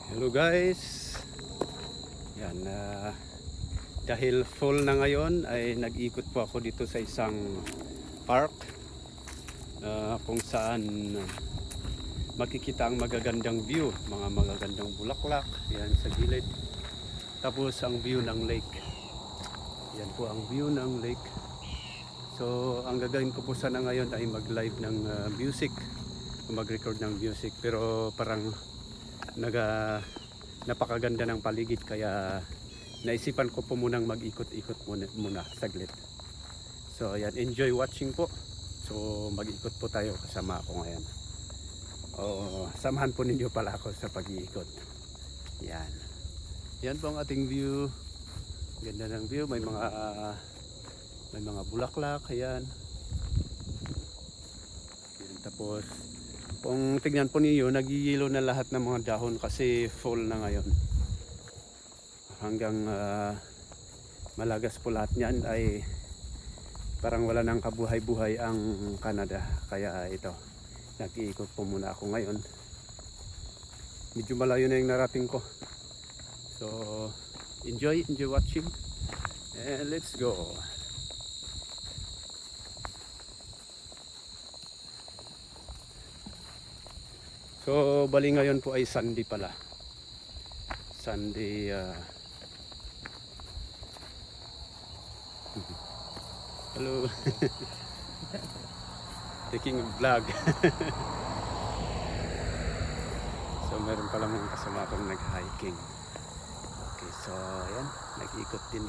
Hello guys. Yan, dahil fall na ngayon ay nag-ikot po ako dito sa isang park kung saan makikita ang magagandang view, mga magagandang bulaklak yan sa gilid. Tapos ang view ng lake. Yan po ang view ng lake. So ang gagawin ko po sana ngayon ay mag-live ng music, mag-record ng music, pero parang napakaganda ng paligid kaya naisipan ko po munang mag-ikot-ikot muna saglit. So ayan, enjoy watching po. So mag-ikot po tayo, kasama ako ngayon. Samahan po ninyo pala ako sa pag-iikot. Yan. Yan po ang ating view. Ganda ng view, may mga bulaklak, ayan. Yan, tapos kung tignan po niyo, nagigilo na lahat ng mga dahon kasi fall na ngayon. Hanggang malagas po lahat niyan ay parang wala nang kabuhay-buhay ang Canada. Kaya ito, nag-iikot po muna ako ngayon. Medyo malayo na yung narating ko. So, enjoy watching. And let's go. So, bali ngayon po ay Sunday pala. Sunday, hello. Taking a vlog. So, meron pala mga kasama akong nag-hiking. Okay, so, ayan, nag-ikot din.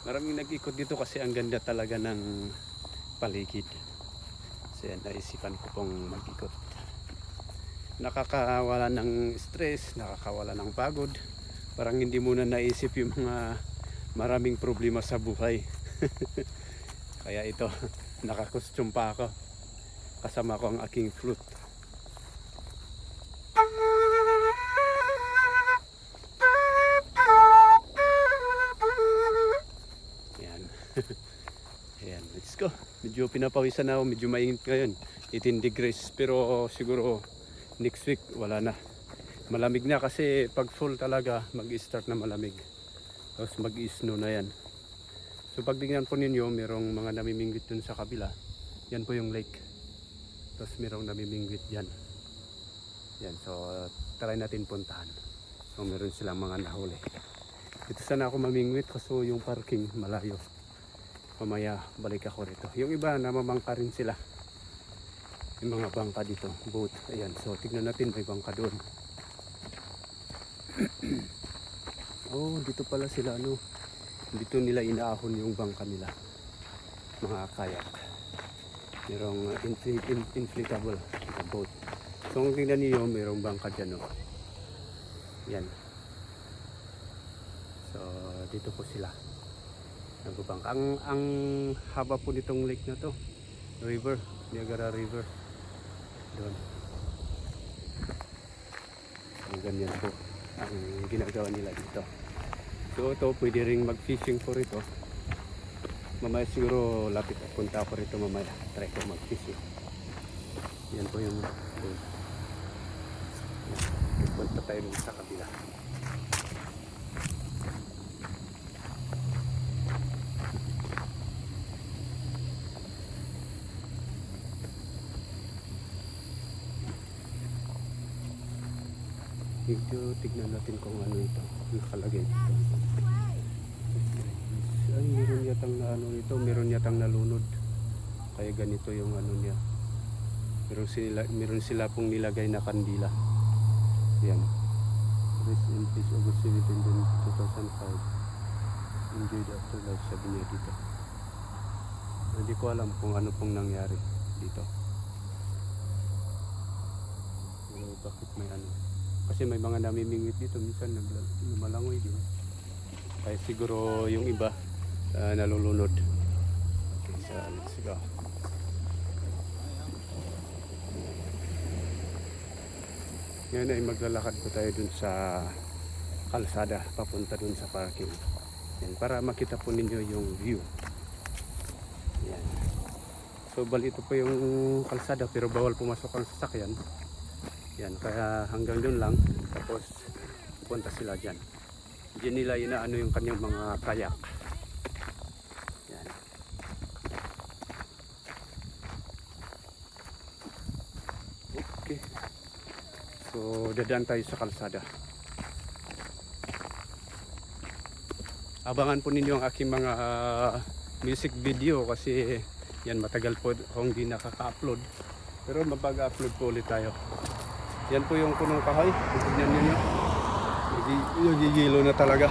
Maraming nag-ikot dito kasi ang ganda talaga ng paligid. So, yan, naisipan ko pong mag-ikot. Nakakawala ng stress, nakakawala ng pagod. Parang hindi mo na naisip yung mga maraming problema sa buhay. Kaya ito, nakakostume pa ako. Kasama ko ang aking flute. Yan. Ayan, let's go. Medyo pinapawisan na ako, medyo mainit ngayon. 18 degrees, pero siguro next week wala na, malamig na kasi pag fall talaga mag-start na malamig, tapos mag-snow na yan. So pag tingnan po ninyo, merong mga namimingwit dun sa kabila, yan po yung lake, tapos merong namimingwit dyan yan. So try natin puntahan. So meron silang mga nahuli dito. Sana ako mamingwit kasi yung parking malayo, mamaya balik ako rito. Yung iba namamangka rin sila, yung mga bangka dito, boat. Ayan, so tignan natin, may bangka doon. Oh, dito pala sila, dito nila inaahon yung bangka nila, mga kayak. Merong inflatable boat. So kung tignan niyo, merong bangka dyan, yan. So dito po sila nagbabangka. Ang haba po nitong lake na to, river, Niagara River doon. So ganyan po ang ginagawa nila dito. So ito, pwede ring mag-fishing po rito. Mamaya siguro lapit at punta ako rito mamaya. Try ko mag-fishing. Yan po yung doon. Punta tayo sa kabila. Medyo tignan natin kung ano ito nakalagay dito. Ay, meron yatang na nito, meron yatang nalunod. Kaya ganito yung niya. Meron sila pong nilagay na kandila. Yan. Rest in peace, August 17, 2005. Enjoy the afterlife, sabi niya dito. Hindi ko alam kung ano pong nangyari dito. Pero bakit may kasi may mga namimingwit dito, minsan lumalangoy din. Kaya siguro yung iba nalulunod. Okay, so let's go. Ngayon ay maglalakad po tayo dun sa kalsada, papunta dun sa parking. Yan, para makita po ninyo yung view. Yan. So bali ito po yung kalsada, pero bawal pumasok ang sasakyan. Yan, kaya hanggang doon lang. Tapos punta sila dyan. Diyan nila inaano yung kanyang mga kayak. Yan. Okay. So dadaan tayo sa kalsada. Abangan po ninyo ang aking mga music video kasi yan matagal po akong hindi nakaka-upload. Pero mapag-upload po ulit tayo. Yan po yung punong kahoy. Tignan niyo. Nagigilo na talaga.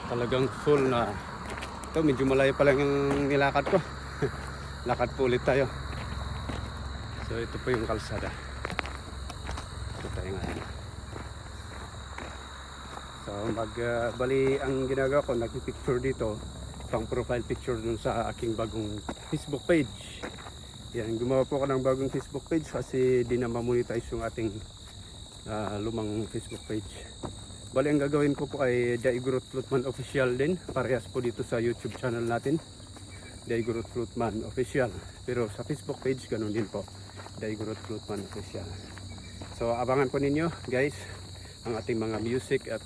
Talagang full na. Ito medyo malayo pa lang yung nilakad ko. Lakad po ulit tayo. So ito po yung kalsada. Ito tayo ngayon. So bali ang ginagawa ko, nagpipicture dito. Pang profile picture dun sa aking bagong Facebook page. Yan, gumawa po ako ng bagong Facebook page kasi di na ma-monetize yung ating lumang Facebook page. Bali ang gagawin ko po ay Daigurot Flutman Official din. Parehas po dito sa YouTube channel natin. Daigurot Flutman Official. Pero sa Facebook page ganun din po. Daigurot Flutman Official. So abangan po ninyo guys ang ating mga music at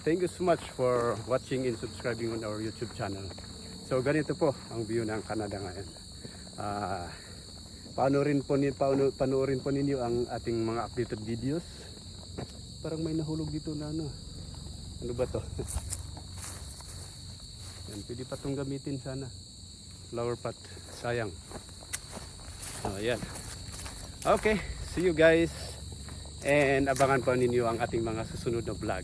thank you so much for watching and subscribing on our YouTube channel. So ganito po ang view ng Canada ngayon. Panoorin po ninyo ang ating mga updated videos. Parang may nahulog dito na ano. Ano ba to? Yan, pwede pa itong gamitin sana. Flower pot. Sayang. Ayan. Okay. See you guys. And abangan po ninyo ang ating mga susunod na vlog.